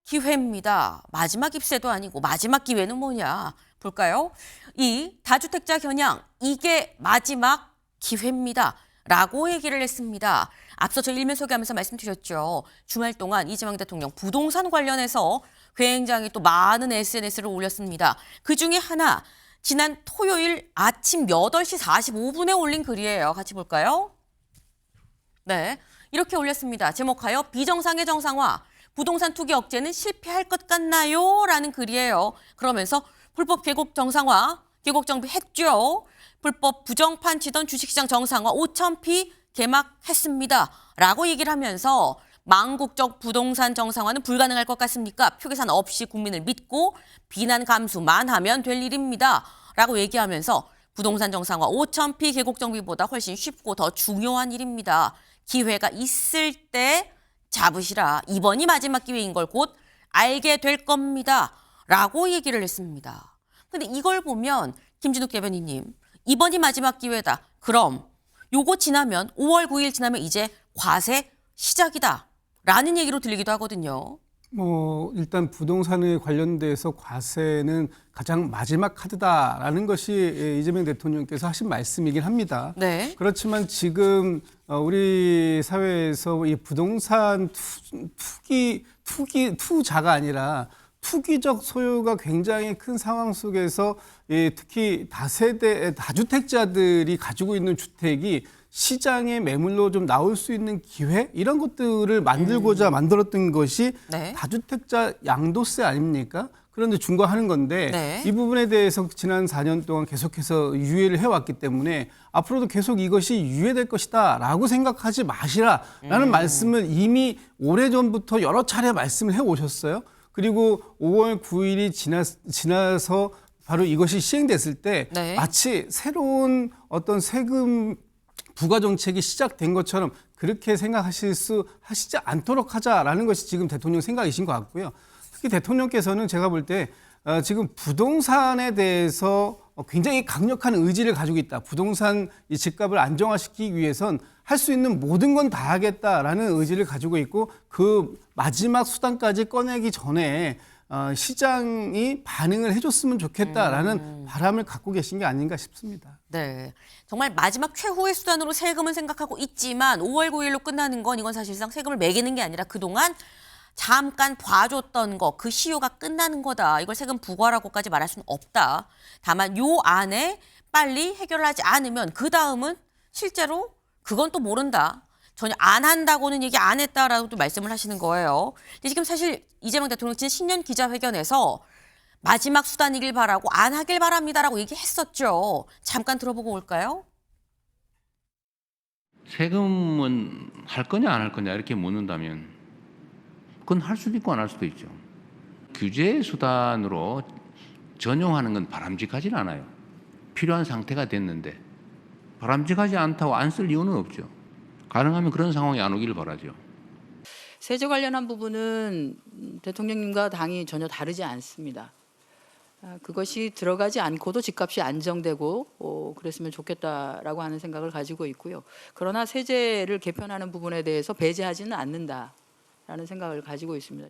기회입니다. 마지막 입세도 아니고 마지막 기회는 뭐냐? 볼까요? 이 다주택자 겨냥 이게 마지막 기회입니다. 라고 얘기를 했습니다. 앞서 저 일면 소개하면서 말씀드렸죠. 주말 동안 이재명 대통령 부동산 관련해서 굉장히 또 많은 SNS를 올렸습니다. 그중에 하나 지난 토요일 아침 8시 45분에 올린 글이에요. 같이 볼까요? 네, 이렇게 올렸습니다. 제목하여 비정상의 정상화, 부동산 투기 억제는 실패할 것 같나요? 라는 글이에요. 그러면서 불법 계곡 정상화, 계곡 정비했죠. 불법 부정판 치던 주식시장 정상화 5,000피 개막했습니다. 라고 얘기를 하면서 망국적 부동산 정상화는 불가능할 것 같습니까? 표계산 없이 국민을 믿고 비난 감수만 하면 될 일입니다. 라고 얘기하면서 부동산 정상화 5,000피 계곡 정비보다 훨씬 쉽고 더 중요한 일입니다. 기회가 있을 때 잡으시라. 이번이 마지막 기회인 걸 곧 알게 될 겁니다. 라고 얘기를 했습니다. 근데 이걸 보면 김진욱 대변인님, 이번이 마지막 기회다. 그럼 요거 지나면 5월 9일 지나면 이제 과세 시작이다. 라는 얘기로 들리기도 하거든요. 일단 부동산에 관련돼서 과세는 가장 마지막 카드다라는 것이 이재명 대통령께서 하신 말씀이긴 합니다. 네. 그렇지만 지금 우리 사회에서 이 부동산 투자가 아니라 투기적 소요가 굉장히 큰 상황 속에서 특히 다주택자들이 가지고 있는 주택이 시장의 매물로 좀 나올 수 있는 기회 이런 것들을 만들고자 만들었던 것이 네. 다주택자 양도세 아닙니까? 그런데 중과하는 건데 네. 이 부분에 대해서 지난 4년 동안 계속해서 유예를 해왔기 때문에 앞으로도 계속 이것이 유예될 것이다라고 생각하지 마시라라는 말씀을 이미 오래전부터 여러 차례 말씀을 해오셨어요. 그리고 5월 9일이 지나서 바로 이것이 시행됐을 때 네. 마치 새로운 어떤 세금 부과 정책이 시작된 것처럼 그렇게 하시지 않도록 하자라는 것이 지금 대통령 생각이신 것 같고요. 특히 대통령께서는 제가 볼 때 지금 부동산에 대해서 굉장히 강력한 의지를 가지고 있다. 부동산 이 집값을 안정화시키기 위해선 할 수 있는 모든 건 다 하겠다라는 의지를 가지고 있고 그 마지막 수단까지 꺼내기 전에 시장이 반응을 해줬으면 좋겠다라는 바람을 갖고 계신 게 아닌가 싶습니다. 네, 정말 마지막 최후의 수단으로 세금은 생각하고 있지만 5월 9일로 끝나는 건 이건 사실상 세금을 매기는 게 아니라 그동안 잠깐 봐줬던 거, 그 시효가 끝나는 거다. 이걸 세금 부과라고까지 말할 수는 없다. 다만 요 안에 빨리 해결을 하지 않으면 그 다음은 실제로 그건 또 모른다. 전혀 안 한다고는 얘기 안 했다라고도 말씀을 하시는 거예요. 근데 지금 사실 이재명 대통령 지난 신년 기자회견에서 마지막 수단이길 바라고 안 하길 바랍니다라고 얘기했었죠. 잠깐 들어보고 올까요? 세금은 할 거냐 안 할 거냐 이렇게 묻는다면 그건 할 수도 있고 안 할 수도 있죠. 규제 수단으로 전용하는 건 바람직하진 않아요. 필요한 상태가 됐는데 바람직하지 않다고 안 쓸 이유는 없죠. 가능하면 그런 상황이 안 오길 바라죠. 세제 관련한 부분은 대통령님과 당이 전혀 다르지 않습니다. 그것이 들어가지 않고도 집값이 안정되고 그랬으면 좋겠다라고 하는 생각을 가지고 있고요. 그러나 세제를 개편하는 부분에 대해서 배제하지는 않는다라는 생각을 가지고 있습니다.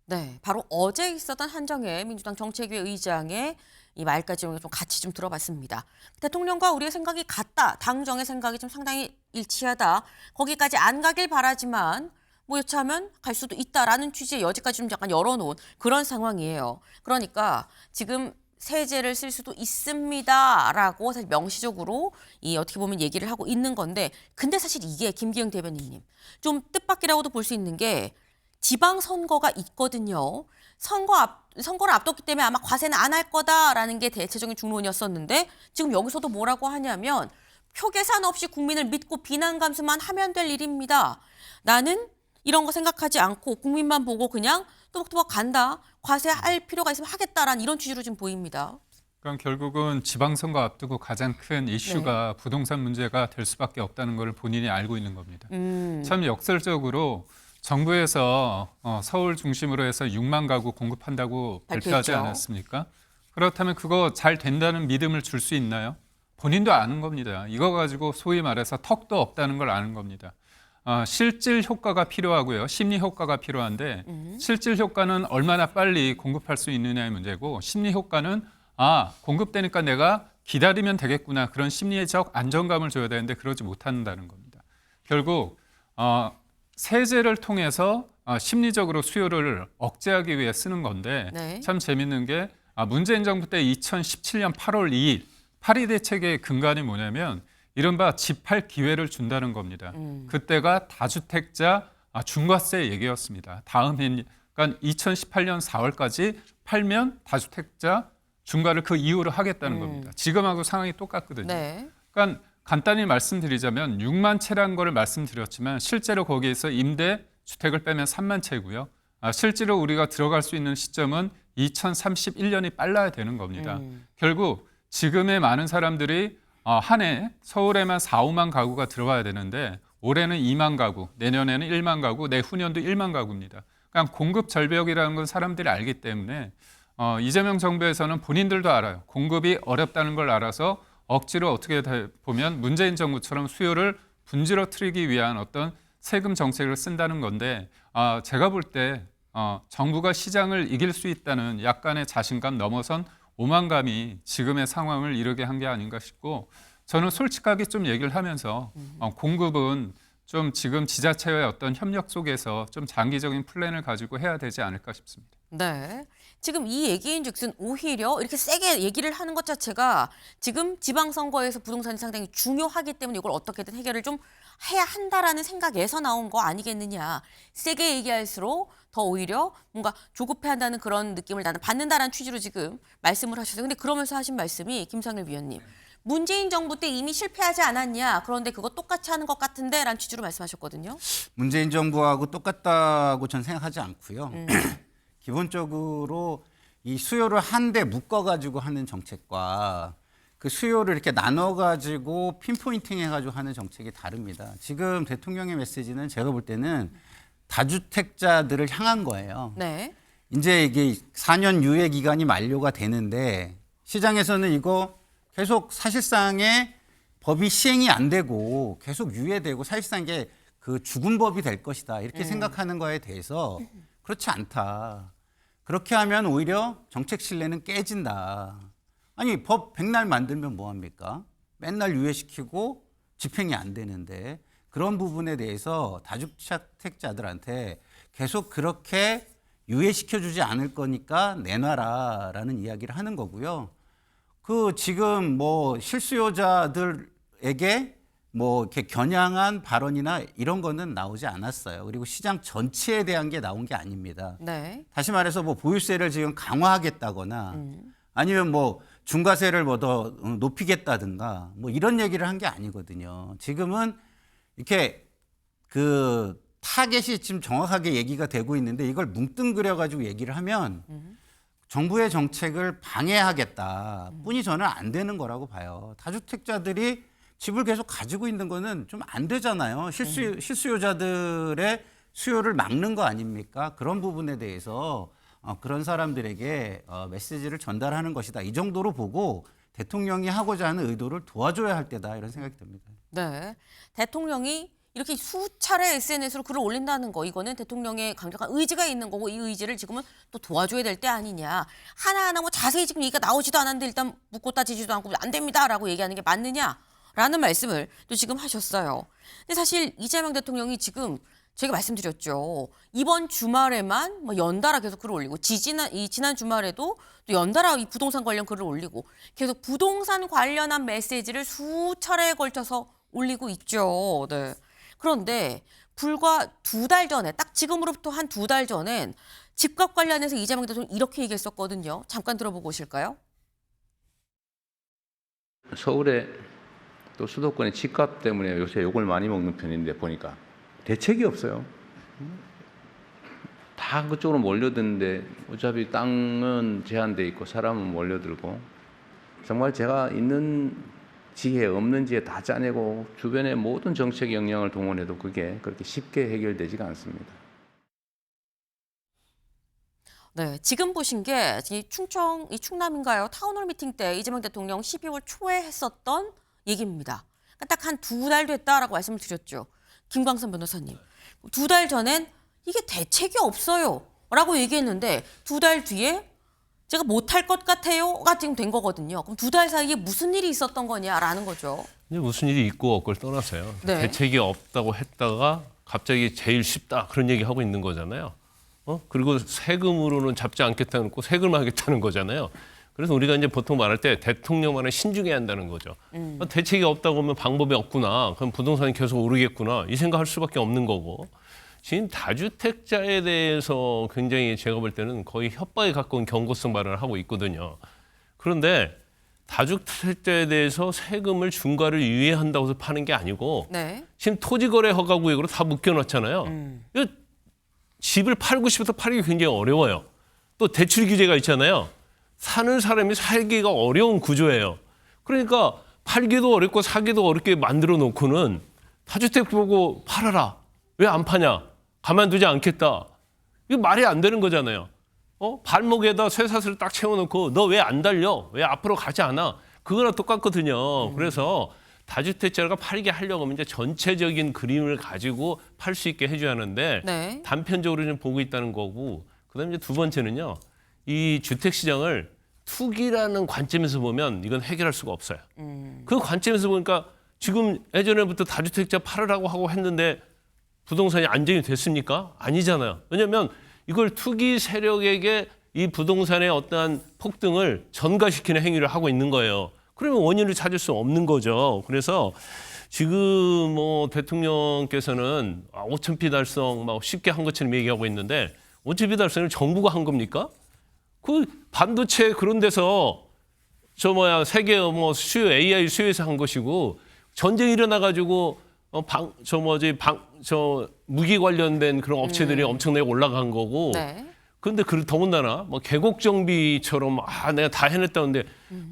네, 바로 어제 있었던 한정혜 민주당 정책위 의장의 이 말까지 좀 같이 좀 들어봤습니다. 대통령과 우리의 생각이 같다. 당정의 생각이 좀 상당히 일치하다. 거기까지 안 가길 바라지만 뭐 여차하면 갈 수도 있다라는 취지의 여지까지 좀 약간 열어놓은 그런 상황이에요. 그러니까 지금 세제를 쓸 수도 있습니다라고 사실 명시적으로 이 어떻게 보면 얘기를 하고 있는 건데 근데 사실 이게 김기영 대변인님 좀 뜻밖이라고도 볼 수 있는 게 지방선거가 있거든요. 선거를 앞뒀기 때문에 아마 과세는 안 할 거다라는 게 대체적인 중론이었었는데 지금 여기서도 뭐라고 하냐면 표 계산 없이 국민을 믿고 비난 감수만 하면 될 일입니다. 나는 이런 거 생각하지 않고 국민만 보고 그냥 또박또박 간다. 과세할 필요가 있으면 하겠다라는 이런 취지로 지금 보입니다. 그럼 결국은 지방선거 앞두고 가장 큰 이슈가 부동산 문제가 될 수밖에 없다는 걸 본인이 알고 있는 겁니다. 참 역설적으로 정부에서 서울 중심으로 해서 6만 가구 공급한다고 발표하지 않았습니까? 그렇다면 그거 잘 된다는 믿음을 줄 수 있나요? 본인도 아는 겁니다. 이거 가지고 소위 말해서 턱도 없다는 걸 아는 겁니다. 실질 효과가 필요하고요. 심리 효과가 필요한데 실질 효과는 얼마나 빨리 공급할 수 있느냐의 문제고 심리 효과는 공급되니까 내가 기다리면 되겠구나. 그런 심리적 안정감을 줘야 되는데 그러지 못한다는 겁니다. 결국 세제를 통해서 심리적으로 수요를 억제하기 위해 쓰는 건데 네. 참 재밌는 게 문재인 정부 때 2017년 8월 2일 파리 대책의 근간이 뭐냐면 이른바 집할 기회를 준다는 겁니다. 그때가 다주택자 중과세 얘기였습니다. 다음 해, 그러니까 2018년 4월까지 팔면 다주택자 중과를 그 이후로 하겠다는 겁니다. 지금하고 상황이 똑같거든요. 네. 그러니까 간단히 말씀드리자면 6만 채라는 거를 말씀드렸지만 실제로 거기에서 임대 주택을 빼면 3만 채고요. 실제로 우리가 들어갈 수 있는 시점은 2031년이 빨라야 되는 겁니다. 결국 지금의 많은 사람들이 한 해 서울에만 4, 5만 가구가 들어와야 되는데 올해는 2만 가구, 내년에는 1만 가구, 내후년도 1만 가구입니다. 그러니까 공급 절벽이라는 건 사람들이 알기 때문에 이재명 정부에서는 본인들도 알아요. 공급이 어렵다는 걸 알아서 억지로 어떻게 보면 문재인 정부처럼 수요를 분지러뜨리기 위한 어떤 세금 정책을 쓴다는 건데 제가 볼 때 정부가 시장을 이길 수 있다는 약간의 자신감 넘어선 오만감이 지금의 상황을 이르게 한 게 아닌가 싶고 저는 솔직하게 좀 얘기를 하면서 공급은 좀 지금 지자체와의 어떤 협력 속에서 좀 장기적인 플랜을 가지고 해야 되지 않을까 싶습니다. 네. 지금 이 얘기인즉슨 오히려 이렇게 세게 얘기를 하는 것 자체가 지금 지방선거에서 부동산이 상당히 중요하기 때문에 이걸 어떻게든 해결을 좀 해야 한다라는 생각에서 나온 거 아니겠느냐. 세게 얘기할수록 더 오히려 뭔가 조급해한다는 그런 느낌을 나는 받는다라는 취지로 지금 말씀을 하셨어요. 근데 그러면서 하신 말씀이 김상일 위원님. 문재인 정부 때 이미 실패하지 않았냐. 그런데 그거 똑같이 하는 것 같은데 라는 취지로 말씀하셨거든요. 문재인 정부하고 똑같다고 전 생각하지 않고요. 기본적으로 이 수요를 한데 묶어가지고 하는 정책과 그 수요를 이렇게 나눠가지고 핀포인팅 해가지고 하는 정책이 다릅니다. 지금 대통령의 메시지는 제가 볼 때는 다주택자들을 향한 거예요. 네. 이제 이게 4년 유예 기간이 만료가 되는데 시장에서는 이거 계속 사실상의 법이 시행이 안 되고 계속 유예되고 사실상 이게 그 죽은 법이 될 것이다. 이렇게 생각하는 거에 대해서 그렇지 않다. 그렇게 하면 오히려 정책 신뢰는 깨진다. 아니 법 백날 만들면 뭐합니까? 맨날 유예시키고 집행이 안 되는데 그런 부분에 대해서 다주택자들한테 계속 그렇게 유예시켜주지 않을 거니까 내놔라라는 이야기를 하는 거고요. 그 지금 뭐 실수요자들에게 뭐 이렇게 겨냥한 발언이나 이런 거는 나오지 않았어요. 그리고 시장 전체에 대한 게 나온 게 아닙니다. 네. 다시 말해서 뭐 보유세를 지금 강화하겠다거나 아니면 뭐 중과세를 뭐 더 높이겠다든가 뭐 이런 얘기를 한 게 아니거든요. 지금은 이렇게 그 타겟이 지금 정확하게 얘기가 되고 있는데 이걸 뭉뚱그려 가지고 얘기를 하면 정부의 정책을 방해하겠다 뿐이 저는 안 되는 거라고 봐요. 다주택자들이 집을 계속 가지고 있는 거는 좀 안 되잖아요. 실수요자들의 수요를 막는 거 아닙니까? 그런 부분에 대해서 그런 사람들에게 메시지를 전달하는 것이다. 이 정도로 보고 대통령이 하고자 하는 의도를 도와줘야 할 때다. 이런 생각이 듭니다. 네. 대통령이 이렇게 수차례 SNS로 글을 올린다는 거 이거는 대통령의 강력한 의지가 있는 거고 이 의지를 지금은 또 도와줘야 될 때 아니냐. 하나하나 뭐 자세히 지금 얘기가 나오지도 않았는데 일단 묻고 따지지도 않고 안 됩니다라고 얘기하는 게 맞느냐라는 말씀을 또 지금 하셨어요. 근데 사실 이재명 대통령이 지금 제가 말씀드렸죠. 이번 주말에만 뭐 연달아 계속 글을 올리고 지난 주말에도 또 연달아 이 부동산 관련 글을 올리고 계속 부동산 관련한 메시지를 수차례에 걸쳐서 올리고 있죠. 네. 그런데 불과 2달 전에 딱 지금으로부터 한 2달 전엔 집값 관련해서 이재명 대통령이 이렇게 얘기했었거든요. 잠깐 들어보고 오실까요? 서울에 또 수도권의 집값 때문에 요새 욕을 많이 먹는 편인데 보니까 대책이 없어요. 다 그쪽으로 몰려드는데 어차피 땅은 제한돼 있고 사람은 몰려들고 정말 제가 있는 지혜 없는 지혜 다 짜내고 주변의 모든 정책 역량을 동원해도 그게 그렇게 쉽게 해결되지가 않습니다. 네, 지금 보신 게 이 충남인가요? 타운홀 미팅 때 이재명 대통령 12월 초에 했었던 얘기입니다. 딱 한 2달 됐다라고 말씀을 드렸죠. 김광선 변호사님, 2달 전엔 이게 대책이 없어요라고 얘기했는데 2달 뒤에 제가 못할 것 같아요가 지금 된 거거든요. 그럼 2달 사이에 무슨 일이 있었던 거냐라는 거죠. 이제 무슨 일이 있고 없고를 떠나서요. 네. 대책이 없다고 했다가 갑자기 제일 쉽다 그런 얘기 하고 있는 거잖아요. 그리고 세금으로는 잡지 않겠다는 거 세금을 하겠다는 거잖아요. 그래서 우리가 이제 보통 말할 때 대통령만은 신중해야 한다는 거죠. 대책이 없다고 하면 방법이 없구나. 그럼 부동산이 계속 오르겠구나. 이 생각할 수밖에 없는 거고. 지금 다주택자에 대해서 굉장히 제가 볼 때는 거의 협박에 가까운 경고성 발언을 하고 있거든요. 그런데 다주택자에 대해서 세금을 중과를 유예한다고 해서 파는 게 아니고 네. 지금 토지거래 허가구역으로 다 묶여놨잖아요. 이거 집을 팔고 싶어서 팔기 굉장히 어려워요. 또 대출 규제가 있잖아요. 사는 사람이 살기가 어려운 구조예요. 그러니까 팔기도 어렵고 사기도 어렵게 만들어 놓고는 다주택 보고 팔아라. 왜 안 파냐? 가만두지 않겠다. 이거 말이 안 되는 거잖아요. 발목에다 쇠사슬을 딱 채워놓고 너 왜 안 달려? 왜 앞으로 가지 않아? 그거랑 똑같거든요. 그래서 다주택자가 팔게 하려고 하면 이제 전체적인 그림을 가지고 팔 수 있게 해줘야 하는데 네. 단편적으로 좀 보고 있다는 거고 그다음에 이제 두 번째는요. 이 주택 시장을 투기라는 관점에서 보면 이건 해결할 수가 없어요. 그 관점에서 보니까 지금 예전에부터 다주택자 팔으라고 하고 했는데 부동산이 안정이 됐습니까? 아니잖아요. 왜냐하면 이걸 투기 세력에게 이 부동산의 어떠한 폭등을 전가시키는 행위를 하고 있는 거예요. 그러면 원인을 찾을 수 없는 거죠. 그래서 지금 뭐 대통령께서는 5,000피 달성 막 쉽게 한 것처럼 얘기하고 있는데 5,000피 달성을 정부가 한 겁니까? 그 반도체 그런 데서 세계 뭐 수요 AI 수요에서 한 것이고 전쟁이 일어나 가지고 무기 관련된 그런 업체들이 엄청나게 올라간 거고. 네. 그런데 더군다나 뭐 계곡 정비처럼 내가 다 해냈다는데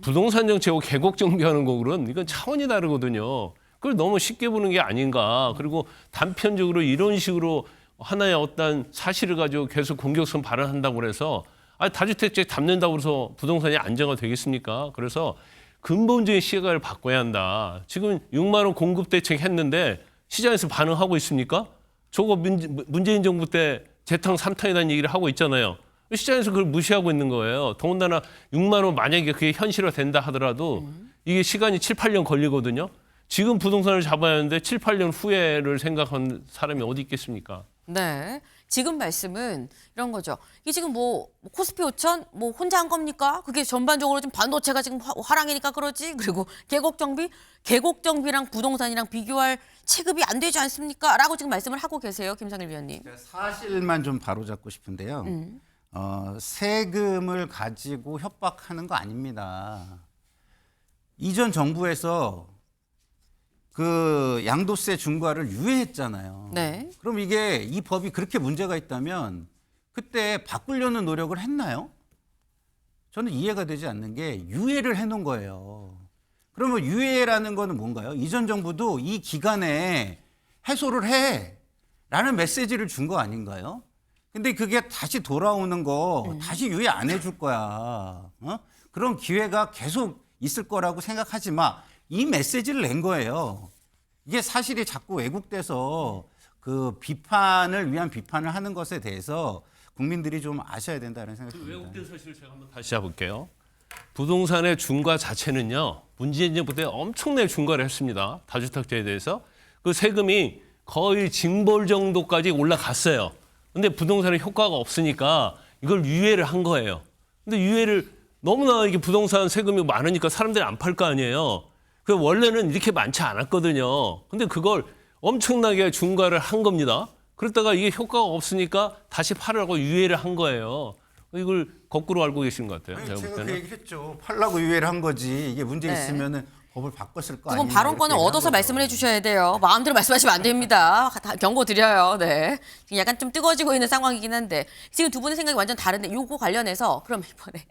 부동산 정책하고 계곡 정비하는 거는 이건 차원이 다르거든요. 그걸 너무 쉽게 보는 게 아닌가. 그리고 단편적으로 이런 식으로 하나의 어떤 사실을 가지고 계속 공격성 발언한다고 그래서 다주택자에 담는다고 해서 부동산이 안정화 되겠습니까? 그래서 근본적인 시각을 바꿔야 한다. 지금 6만 원 공급 대책 했는데 시장에서 반응하고 있습니까? 저거 문재인 정부 때 재탕 3탕이라는 얘기를 하고 있잖아요. 시장에서 그걸 무시하고 있는 거예요. 더군다나 6만 원 만약에 그게 현실화된다 하더라도 이게 시간이 7, 8년 걸리거든요. 지금 부동산을 잡아야 하는데 7, 8년 후에를 생각하는 사람이 어디 있겠습니까? 네. 지금 말씀은 이런 거죠. 이게 지금 뭐 코스피 5천 뭐 혼자 한 겁니까? 그게 전반적으로 지금 반도체가 지금 화랑이니까 그러지. 그리고 계곡 정비랑 부동산이랑 비교할 체급이 안 되지 않습니까? 라고 지금 말씀을 하고 계세요. 김상일 위원님. 사실만 좀 바로잡고 싶은데요. 세금을 가지고 협박하는 거 아닙니다. 이전 정부에서 그 양도세 중과를 유예했잖아요. 네. 그럼 이 법이 그렇게 문제가 있다면 그때 바꾸려는 노력을 했나요? 저는 이해가 되지 않는 게 유예를 해놓은 거예요. 그러면 유예라는 거는 뭔가요? 이전 정부도 이 기간에 해소를 해라는 메시지를 준 거 아닌가요? 근데 그게 다시 돌아오는 거 다시 유예 안 해줄 거야. 그런 기회가 계속 있을 거라고 생각하지 마. 이 메시지를 낸 거예요. 이게 사실이 자꾸 왜곡돼서 그 비판을 위한 비판을 하는 것에 대해서 국민들이 좀 아셔야 된다는 생각이 듭니다. 왜곡된 사실을 제가 한번 다시 잡을게요. 부동산의 중과 자체는요. 문재인 정부 때 엄청나게 중과를 했습니다. 다주택자에 대해서. 그 세금이 거의 징벌 정도까지 올라갔어요. 근데 부동산에 효과가 없으니까 이걸 유예를 한 거예요. 근데 유예를 너무나 이게 부동산 세금이 많으니까 사람들이 안 팔 거 아니에요. 그 원래는 이렇게 많지 않았거든요. 근데 그걸 엄청나게 중과를 한 겁니다. 그러다가 이게 효과가 없으니까 다시 팔으라고 유예를 한 거예요. 이걸 거꾸로 알고 계신 것 같아요. 제가 볼 제가 때는. 그 얘기를 했죠. 팔라고 유예를 한 거지. 이게 문제 네. 있으면은 법을 바꿨을 거 두 아니에요. 분 발언권을 얻어서 말씀을 해주셔야 돼요. 마음대로 말씀하시면 안 됩니다. 다 경고 드려요. 네. 지금 약간 좀 뜨거워지고 있는 상황이긴 한데 지금 두 분의 생각이 완전 다른데 요거 관련해서 그럼 이번에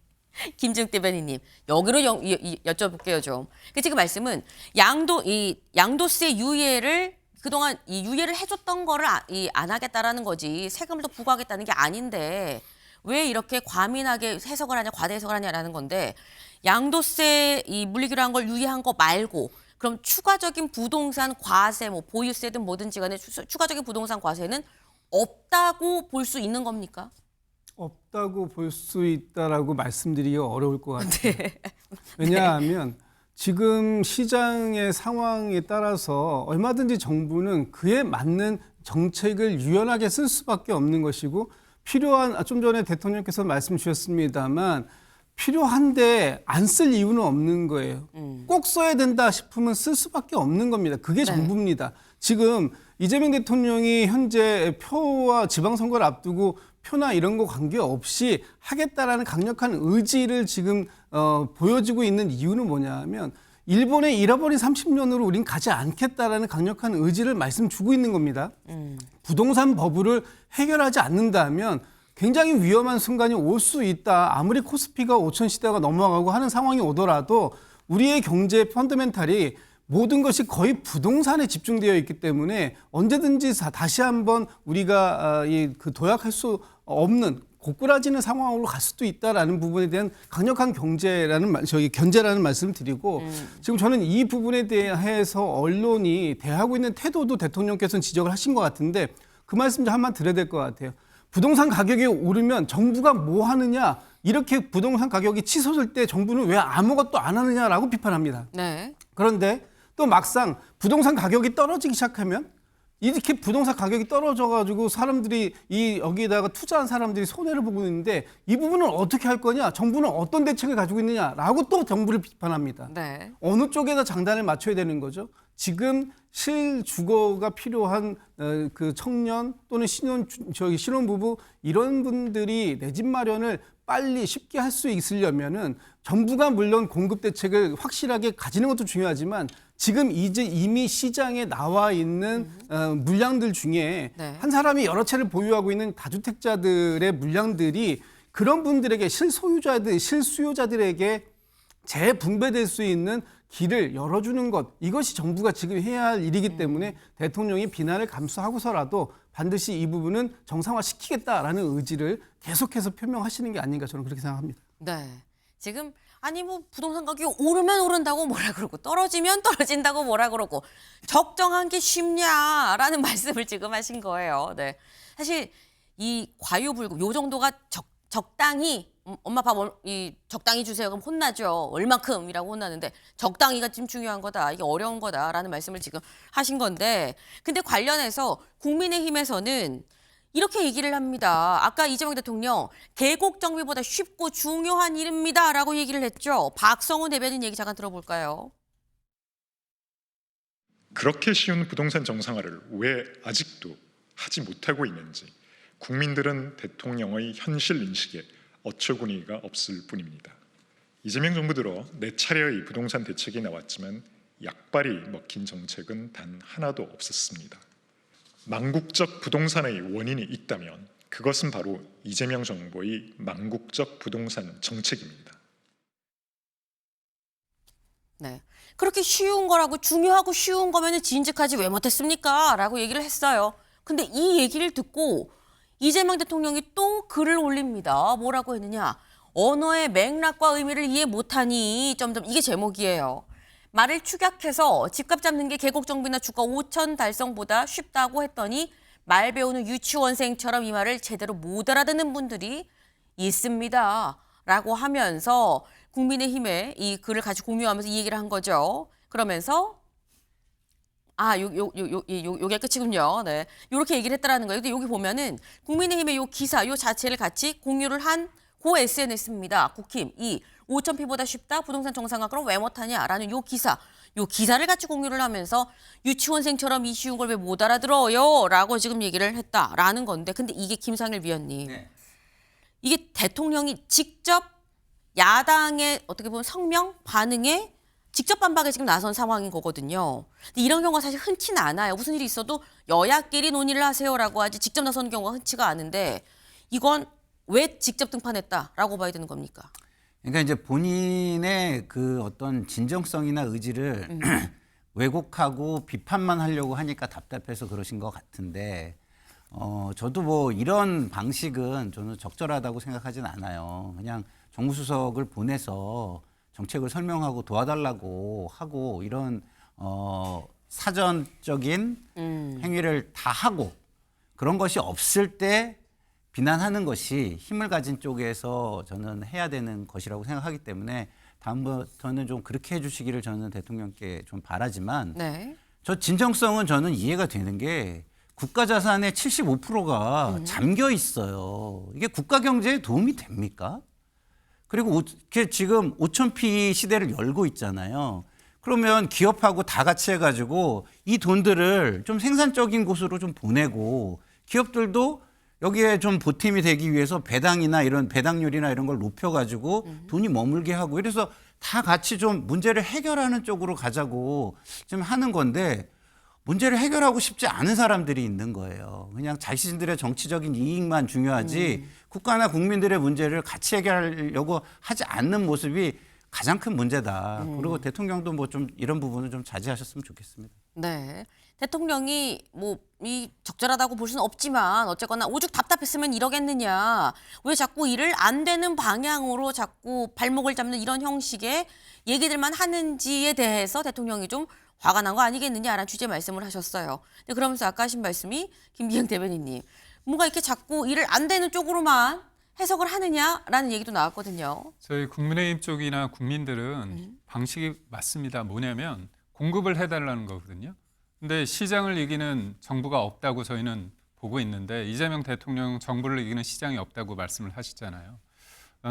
김지욱 대변인님 여기로 여쭤볼게요 좀. 지금 말씀은 양도세 유예를 그동안 이 유예를 해줬던 거를 안 하겠다라는 거지 세금을 더 부과하겠다는 게 아닌데 왜 이렇게 과민하게 해석을 하냐 과대 해석을 하냐라는 건데 양도세 이 물리기로 한 걸 유예한 거 말고 그럼 추가적인 부동산 과세, 뭐 보유세든 뭐든지 간에 추가적인 부동산 과세는 없다고 볼 수 있는 겁니까? 없다고 볼 수 있다라고 말씀드리기가 어려울 것 같아요. 왜냐하면 지금 시장의 상황에 따라서 얼마든지 정부는 그에 맞는 정책을 유연하게 쓸 수밖에 없는 것이고 필요한 좀 전에 대통령께서 말씀 주셨습니다만 필요한데 안 쓸 이유는 없는 거예요. 꼭 써야 된다 싶으면 쓸 수밖에 없는 겁니다. 그게 정부입니다. 지금 이재명 대통령이 현재 표와 지방선거를 앞두고 표나 이런 거 관계없이 하겠다라는 강력한 의지를 지금 보여주고 있는 이유는 뭐냐면 일본의 잃어버린 30년으로 우린 가지 않겠다라는 강력한 의지를 말씀 주고 있는 겁니다. 부동산 버블을 해결하지 않는다면 굉장히 위험한 순간이 올 수 있다. 아무리 코스피가 5천 시대가 넘어가고 하는 상황이 오더라도 우리의 경제 펀더멘탈이 모든 것이 거의 부동산에 집중되어 있기 때문에 언제든지 다시 한번 우리가 도약할 수 없는 고꾸라지는 상황으로 갈 수도 있다라는 부분에 대한 강력한 견제라는 말씀을 드리고 지금 저는 이 부분에 대해서 언론이 대하고 있는 태도도 대통령께서는 지적을 하신 것 같은데 그 말씀 좀 한번 드려야 될 것 같아요. 부동산 가격이 오르면 정부가 뭐 하느냐 이렇게 부동산 가격이 치솟을 때 정부는 왜 아무것도 안 하느냐라고 비판합니다. 네. 그런데 또 막상 부동산 가격이 떨어지기 시작하면 이렇게 부동산 가격이 떨어져가지고 사람들이 여기에다가 투자한 사람들이 손해를 보고 있는데 이 부분은 어떻게 할 거냐? 정부는 어떤 대책을 가지고 있느냐라고 또 정부를 비판합니다. 네. 어느 쪽에다 장단을 맞춰야 되는 거죠? 지금 실주거가 필요한 그 청년 또는 신혼부부 이런 분들이 내 집 마련을 빨리 쉽게 할 수 있으려면은 정부가 물론 공급 대책을 확실하게 가지는 것도 중요하지만 지금 이미 시장에 나와 있는 물량들 중에 네. 한 사람이 여러 채를 보유하고 있는 다주택자들의 물량들이 그런 분들에게 실수요자들에게 재분배될 수 있는 길을 열어주는 것 이것이 정부가 지금 해야 할 일이기 때문에 대통령이 비난을 감수하고서라도 반드시 이 부분은 정상화시키겠다라는 의지를 계속해서 표명하시는 게 아닌가 저는 그렇게 생각합니다. 네. 지금 아니 뭐 부동산 가격이 오르면 오른다고 뭐라 그러고 떨어지면 떨어진다고 뭐라 그러고 적정한 게 쉽냐라는 말씀을 지금 하신 거예요. 네. 사실 이 과유불급 요 정도가 적당히 엄마 밥 적당히 주세요. 그럼 혼나죠. 얼마큼이라고 혼나는데 적당히가 지금 중요한 거다. 이게 어려운 거다라는 말씀을 지금 하신 건데 근데 관련해서 국민의힘에서는 이렇게 얘기를 합니다. 아까 이재명 대통령 계곡 정비보다 쉽고 중요한 일입니다라고 얘기를 했죠. 박성훈 대변인 얘기 잠깐 들어볼까요? 그렇게 쉬운 부동산 정상화를 왜 아직도 하지 못하고 있는지 국민들은 대통령의 현실 인식에 어처구니가 없을 뿐입니다. 이재명 정부 들어 4차례의 부동산 대책이 나왔지만 약발이 먹힌 정책은 단 하나도 없었습니다. 망국적 부동산의 원인이 있다면 그것은 바로 이재명 정부의 망국적 부동산 정책입니다. 네. 그렇게 쉬운 거라고 중요하고 쉬운 거면 진즉하지 왜 못했습니까? 라고 얘기를 했어요. 근데 이 얘기를 듣고 이재명 대통령이 또 글을 올립니다. 뭐라고 했느냐. 언어의 맥락과 의미를 이해 못하니 점점 이게 제목이에요. 말을 축약해서 집값 잡는 게 계곡 정비나 주가 5천 달성보다 쉽다고 했더니 말 배우는 유치원생처럼 이 말을 제대로 못 알아듣는 분들이 있습니다. 라고 하면서 국민의힘에 이 글을 같이 공유하면서 이 얘기를 한 거죠. 그러면서 요게 끝이군요. 네. 요렇게 얘기를 했다라는 거예요. 근데 여기 보면은 국민의힘의 요 기사, 요 자체를 같이 공유를 한 고 SNS입니다. 국힘 5,000피보다 쉽다. 부동산 정상화 그럼 왜 못하냐라는 요 기사를 같이 공유를 하면서 유치원생처럼 이 쉬운 걸 왜 못 알아들어요? 라고 지금 얘기를 했다라는 건데 근데 이게 김상일 위원님. 네. 이게 대통령이 직접 야당의 어떻게 보면 성명 반응에 직접 반박에 지금 나선 상황인 거거든요. 근데 이런 경우가 사실 흔치는 않아요. 무슨 일이 있어도 여야끼리 논의를 하세요라고 하지 직접 나서는 경우가 흔치가 않은데 이건 왜 직접 등판했다라고 봐야 되는 겁니까? 그러니까 이제 본인의 그 어떤 진정성이나 의지를 왜곡하고 비판만 하려고 하니까 답답해서 그러신 것 같은데 저도 뭐 이런 방식은 저는 적절하다고 생각하진 않아요. 그냥 정무수석을 보내서 정책을 설명하고 도와달라고 하고 이런 사전적인 행위를 다 하고 그런 것이 없을 때 비난하는 것이 힘을 가진 쪽에서 저는 해야 되는 것이라고 생각하기 때문에 다음부터는 좀 그렇게 해주시기를 저는 대통령께 좀 바라지만 네. 저 진정성은 저는 이해가 되는 게 국가 자산의 75%가 잠겨 있어요. 이게 국가 경제에 도움이 됩니까? 그리고 이렇게 지금 5,000피 시대를 열고 있잖아요. 그러면 기업하고 다 같이 해가지고 이 돈들을 좀 생산적인 곳으로 좀 보내고 기업들도 여기에 좀 보탬이 되기 위해서 배당이나 이런 배당률이나 이런 걸 높여가지고 돈이 머물게 하고 이래서 다 같이 좀 문제를 해결하는 쪽으로 가자고 지금 하는 건데 문제를 해결하고 싶지 않은 사람들이 있는 거예요. 그냥 자신들의 정치적인 이익만 중요하지 국가나 국민들의 문제를 같이 해결하려고 하지 않는 모습이 가장 큰 문제다. 그리고 대통령도 뭐 좀 이런 부분을 좀 자제하셨으면 좋겠습니다. 네. 대통령이 뭐 이 적절하다고 볼 수는 없지만 어쨌거나 오죽 답답했으면 이러겠느냐. 왜 자꾸 일을 안 되는 방향으로 자꾸 발목을 잡는 이런 형식의 얘기들만 하는지에 대해서 대통령이 좀 화가 난 거 아니겠느냐라는 취지의 말씀을 하셨어요. 근데 그러면서 아까 하신 말씀이 김기현 대변인님 뭔가 이렇게 자꾸 일을 안 되는 쪽으로만 해석을 하느냐라는 얘기도 나왔거든요. 저희 국민의힘 쪽이나 국민들은 방식이 맞습니다. 뭐냐면 공급을 해달라는 거거든요. 근데 시장을 이기는 정부가 없다고 저희는 보고 있는데 이재명 대통령 정부를 이기는 시장이 없다고 말씀을 하시잖아요.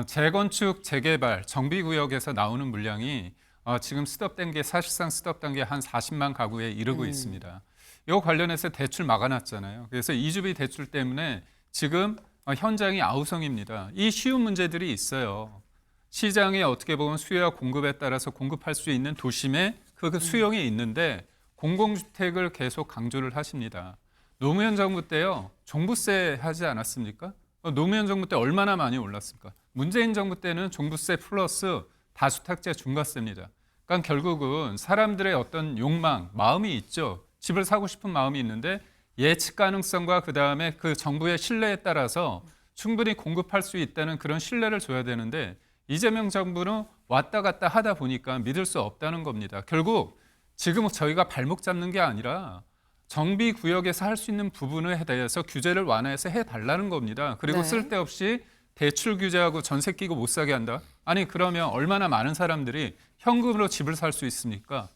재건축, 재개발, 정비구역에서 나오는 물량이 지금 스톱된 게 사실상 스톱된 게 한 40만 가구에 이르고 있습니다. 이거 관련해서 대출 막아놨잖아요. 그래서 이주비 대출 때문에 지금 현장이 아우성입니다. 이 쉬운 문제들이 있어요. 시장에 어떻게 보면 수요와 공급에 따라서 공급할 수 있는 도심에 그 수용이 있는데 공공주택을 계속 강조를 하십니다. 노무현 정부 때요. 종부세 하지 않았습니까? 노무현 정부 때 얼마나 많이 올랐습니까? 문재인 정부 때는 종부세 플러스 다주택자 중과세입니다. 그러니까 결국은 사람들의 어떤 욕망, 마음이 있죠. 집을 사고 싶은 마음이 있는데 예측 가능성과 그다음에 그 정부의 신뢰에 따라서 충분히 공급할 수 있다는 그런 신뢰를 줘야 되는데 이재명 정부는 왔다 갔다 하다 보니까 믿을 수 없다는 겁니다. 결국 지금 저희가 발목 잡는 게 아니라 정비구역에서 할 수 있는 부분에 대해서 규제를 완화해서 해달라는 겁니다. 그리고 네. 쓸데없이 대출 규제하고 전세 끼고 못 사게 한다? 아니 그러면 얼마나 많은 사람들이 현금으로 집을 살 수 있습니까?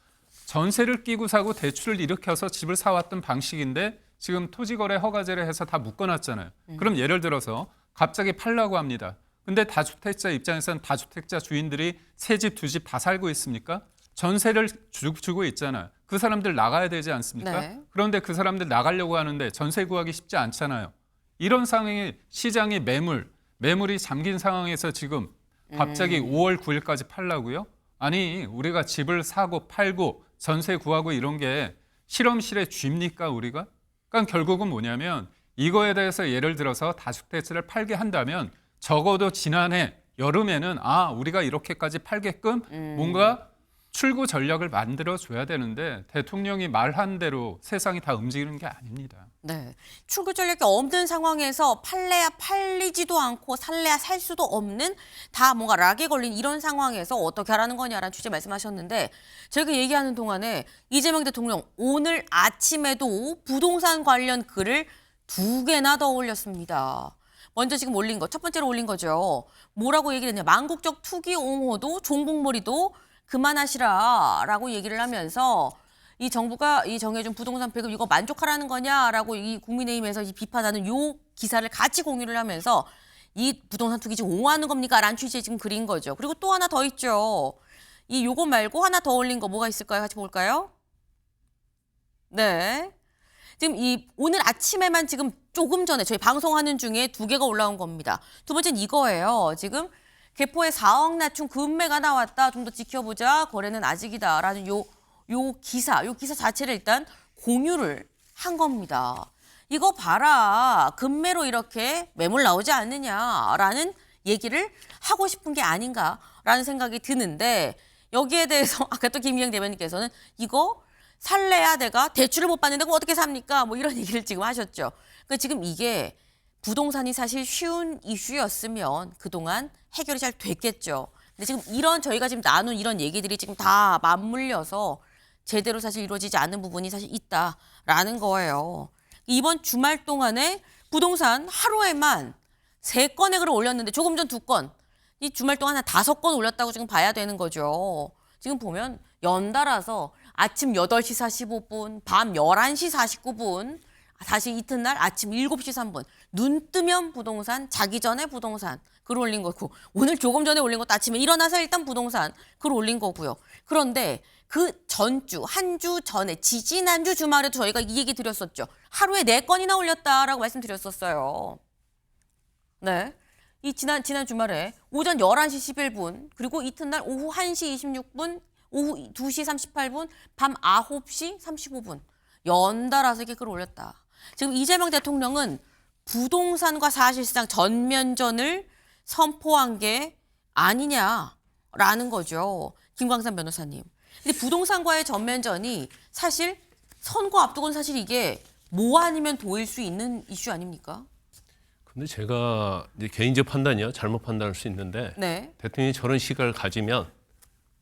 전세를 끼고 사고 대출을 일으켜서 집을 사왔던 방식인데 지금 토지거래 허가제를 해서 다 묶어놨잖아요. 그럼 예를 들어서 갑자기 팔라고 합니다. 근데 다주택자 입장에서는 다주택자 주인들이 세 집, 두 집 다 살고 있습니까? 전세를 주고 있잖아요. 그 사람들 나가야 되지 않습니까? 네. 그런데 그 사람들 나가려고 하는데 전세 구하기 쉽지 않잖아요. 이런 상황이 시장의 매물이 잠긴 상황에서 지금 갑자기 5월 9일까지 팔라고요? 아니 우리가 집을 사고 팔고 전세 구하고 이런 게 실험실의 쥐입니까 우리가? 그러니까 결국은 뭐냐면 이거에 대해서 예를 들어서 다주택자를 팔게 한다면 적어도 지난해 여름에는 우리가 이렇게까지 팔게끔 뭔가 출구 전략을 만들어줘야 되는데 대통령이 말한 대로 세상이 다 움직이는 게 아닙니다. 네. 출구 전략이 없는 상황에서 팔래야 팔리지도 않고 살래야 살 수도 없는 다 뭔가 락에 걸린 이런 상황에서 어떻게 하라는 거냐라는 취지 말씀하셨는데 저희가 얘기하는 동안에 이재명 대통령 오늘 아침에도 부동산 관련 글을 2개나 더 올렸습니다. 먼저 지금 올린 거, 첫 번째로 올린 거죠. 뭐라고 얘기를 했냐. 망국적 투기 옹호도 종북몰이도 그만하시라라고 얘기를 하면서 이 정부가 이 정해준 부동산 배급 이거 만족하라는 거냐라고 이 국민의힘에서 이 비판하는 요 기사를 같이 공유를 하면서 이 부동산 투기 지금 옹호하는 겁니까? 라는 취지의 지금 글인 거죠. 그리고 또 하나 더 있죠. 이 요거 말고 하나 더 올린 거 뭐가 있을까요? 같이 볼까요? 네. 지금 이 오늘 아침에만 지금 조금 전에 저희 방송하는 중에 2개가 올라온 겁니다. 두 번째는 이거예요. 지금 개포에 4억 낮춘 금매가 나왔다. 좀 더 지켜보자. 거래는 아직이다라는 요 기사 자체를 일단 공유를 한 겁니다. 이거 봐라. 금매로 이렇게 매물 나오지 않느냐라는 얘기를 하고 싶은 게 아닌가라는 생각이 드는데 여기에 대해서 아까 또 김희영 대변인께서는 이거 살래야 내가 대출을 못 받는데 그럼 어떻게 삽니까? 뭐 이런 얘기를 지금 하셨죠. 그러니까 지금 이게 부동산이 사실 쉬운 이슈였으면 그동안 해결이 잘 됐겠죠. 근데 지금 이런 저희가 지금 나눈 이런 얘기들이 지금 다 맞물려서 제대로 사실 이루어지지 않는 부분이 사실 있다라는 거예요. 이번 주말 동안에 부동산 하루에만 3건의 글을 올렸는데 조금 전 2건, 이 주말 동안 한 5건 올렸다고 지금 봐야 되는 거죠. 지금 보면 연달아서 아침 8시 45분, 밤 11시 49분, 다시 이튿날 아침 7시 3분, 눈 뜨면 부동산, 자기 전에 부동산 글 올린 거고, 오늘 조금 전에 올린 것도 아침에 일어나서 일단 부동산 글 올린 거고요. 그런데 그 전주, 한 주 전에, 지지난주 주말에도 저희가 이 얘기 드렸었죠. 하루에 4건이나 올렸다라고 말씀드렸었어요. 네. 이 지난 주말에 오전 11시 11분, 그리고 이튿날 오후 1시 26분, 오후 2시 38분, 밤 9시 35분. 연달아서 이렇게 글을 올렸다. 지금 이재명 대통령은 부동산과 사실상 전면전을 선포한 게 아니냐라는 거죠. 김광산 변호사님. 근데 부동산과의 전면전이 사실 선거 앞두고는 사실 이게 뭐 아니면 도일 수 있는 이슈 아닙니까? 근데 제가 이제 개인적 판단이요. 잘못 판단할 수 있는데 네. 대통령이 저런 시각을 가지면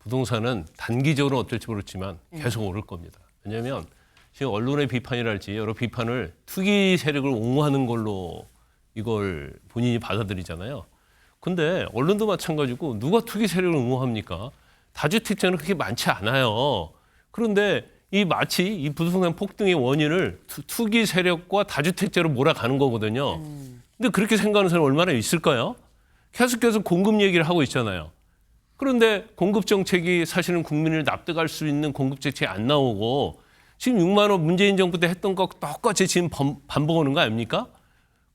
부동산은 단기적으로 어떨지 모르지만 계속 오를 겁니다. 왜냐하면 지금 언론의 비판이랄지 여러 비판을 투기 세력을 옹호하는 걸로 이걸 본인이 받아들이잖아요. 근데 언론도 마찬가지고 누가 투기 세력을 옹호합니까? 다주택자는 그렇게 많지 않아요. 그런데 마치 이 부동산 폭등의 원인을 투기 세력과 다주택자로 몰아가는 거거든요. 근데 그렇게 생각하는 사람이 얼마나 있을까요? 계속해서 공급 얘기를 하고 있잖아요. 그런데 공급 정책이 사실은 국민을 납득할 수 있는 공급 정책이 안 나오고 지금 6만 원 문재인 정부 때 했던 거 똑같이 지금 반복하는 거 아닙니까?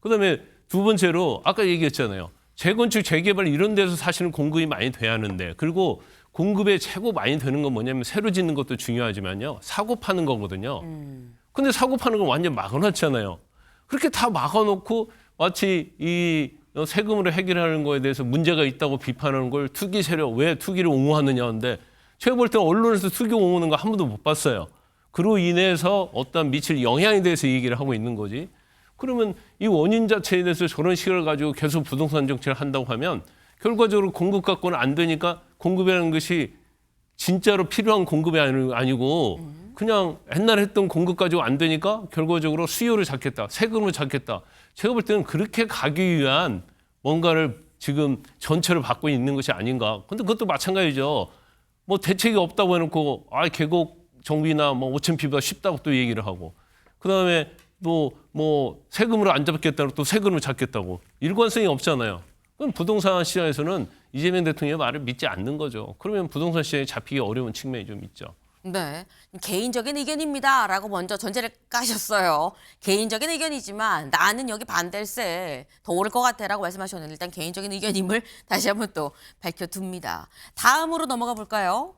그다음에 두 번째로 아까 얘기했잖아요. 재건축, 재개발 이런 데서 사실은 공급이 많이 돼야 하는데, 그리고 공급에 최고 많이 되는 건 뭐냐면 새로 짓는 것도 중요하지만요. 사고 파는 거거든요. 근데 사고 파는 건 완전 막아놨잖아요. 그렇게 다 막아놓고 마치 이 세금으로 해결하는 거에 대해서 문제가 있다고 비판하는 걸 투기 세력, 왜 투기를 옹호하느냐인데 제가 볼 때는 언론에서 투기 옹호하는 거 한 번도 못 봤어요. 그로 인해서 어떤 미칠 영향에 대해서 얘기를 하고 있는 거지. 그러면 이 원인 자체에 대해서 저런 시각을 가지고 계속 부동산 정책을 한다고 하면 결과적으로 공급 갖고는 안 되니까 공급이라는 것이 진짜로 필요한 공급이 아니고 그냥 옛날에 했던 공급 가지고 안 되니까 결과적으로 수요를 잡겠다. 세금을 잡겠다. 제가 볼 때는 그렇게 가기 위한 뭔가를 지금 전체를 받고 있는 것이 아닌가. 근데 그것도 마찬가지죠. 뭐 대책이 없다고 해놓고 계곡 정비나 뭐 5,000피보다 쉽다고 또 얘기를 하고, 그다음에 또 뭐 세금으로 안 잡겠다고 또 세금을 잡겠다고. 일관성이 없잖아요. 그럼 부동산 시장에서는 이재명 대통령의 말을 믿지 않는 거죠. 그러면 부동산 시장에 잡히기 어려운 측면이 좀 있죠. 네. 개인적인 의견입니다라고 먼저 전제를 까셨어요. 개인적인 의견이지만 나는 여기 반댈세 더 오를 것 같아라고 말씀하셨는데 일단 개인적인 의견임을 다시 한번 또 밝혀둡니다. 다음으로 넘어가 볼까요?